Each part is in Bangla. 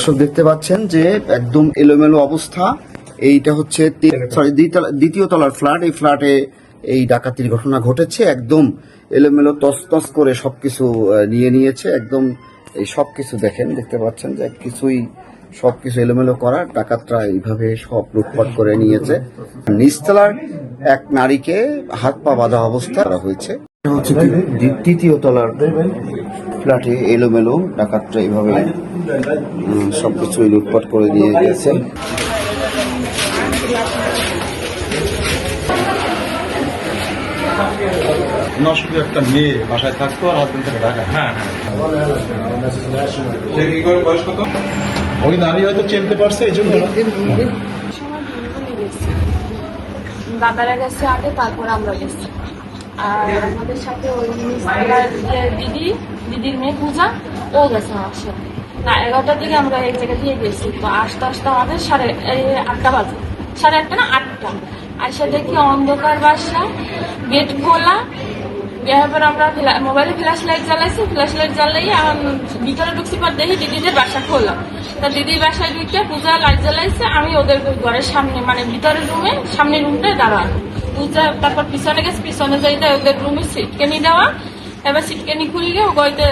দর্শক দেখতে পাচ্ছেন যে একদম এলোমেলো অবস্থা। এইটা হচ্ছে দ্বিতীয় তলার ফ্ল্যাট। এই ফ্ল্যাটে এই ডাকাতির ঘটনা ঘটেছে। একদম এলোমেলো তছনছ করে সবকিছু নিয়ে নিয়েছে। একদম এই সবকিছু দেখতে পাচ্ছেন যে সবকিছু এলোমেলো করা, ডাকাতরা এইভাবে সব লুটপাট করে নিয়েছে। নিচতলার এক নারীকে হাত পা বাঁধা অবস্থা করা হয়েছে। হচ্ছে তৃতীয় তলার ফ্ল্যাটে এলোমেলো ডাকাতরা এইভাবে সবকিছু লুটপাট করে নিয়ে গেছে। শুধু একটা মেয়ে বাসায় থাকতো আর হাজবেন্ড থেকে ঢাকা। হ্যাঁ, বয়স কত? ওই নারী হয়তো চিনতে পারছে এই জন্য। বাবারা গেছে আগে, তারপর আমরা গেছি। আর আমাদের সাথে ওই দিদির মেয়ে পূজা, ও গেছে আমার সাথে। না 11টার দিকে আমরা এক জায়গা দিয়ে গেছি। তো আস্তে আস্তে আমাদের 8:30 বাজে, 8:30 না 8টা। আর সে দেখি অন্ধকার বাসা, গেট খোলা। এবার আমরা মোবাইলে ফ্ল্যাশ লাইট জ্বালাইছি, ফ্ল্যাশ লাইট জ্বালাই এখন ভিতরে ঢুকছি। পর দেখি দিদিদের বাসা খোলা। তা দিদির বাসায় ঢুকে পূজা লাইট জ্বালাইছে, আমি ওদের ঘরের সামনে মানে ভিতরের রুমে সামনে রুমটায় দাঁড়ানো। পূজা তারপর পিছনে গেছে, পিছনে যাইতে ওদের রুমে সিটকেনি দেওয়া। এবার সিটকেনি খুললে গইতে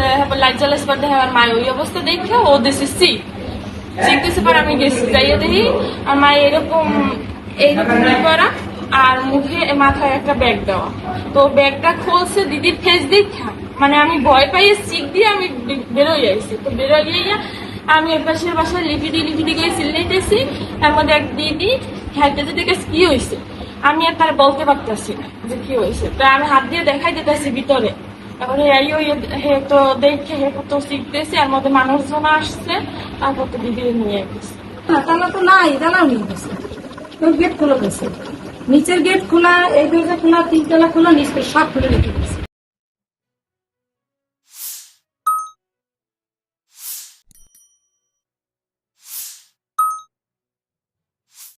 লাইট জ্বালাইছে। পর দেখে আমার মায়ের ওই অবস্থা দেখে ও দেশে শিখ দিছে। পর আমি গেছি, যাইয়া দেখি আমার মায়ের এইরকম করা আর মুখে মাথায় একটা ব্যাগ দেওয়া। তো ব্যাগটা খুলছে দিদির ফেস দেখা, মানে আমি ভয় পাইয়ে চিক দিয়ে আমি বেরোই আইছি। তো বেরোই গিয়ে আমি এক পাশের বাসায় লিপিদি গিয়ে চিল্লাইতেছি। এর মধ্যে এক দিদি হাইটেছে দেখে কি হয়েছে, আমি আর তার বলতে পারতেছি না যে কি হয়েছে। তো আমি হাত দিয়ে দেখাই দিতেছি ভিতরে। এখন হে তো দেখে হে তো শিখতেছে, এর মধ্যে মানুষজন আসছে। তারপর তো দিদি নিয়ে গেছে। তালা তো নাই, তালাও নিয়ে গেছে। গেট খোলা গেছে, নিচের গেট খোলা, এই দরজা খোলা, 3 তলা খোলা, নিচে সব খুলে রেখে গেছে।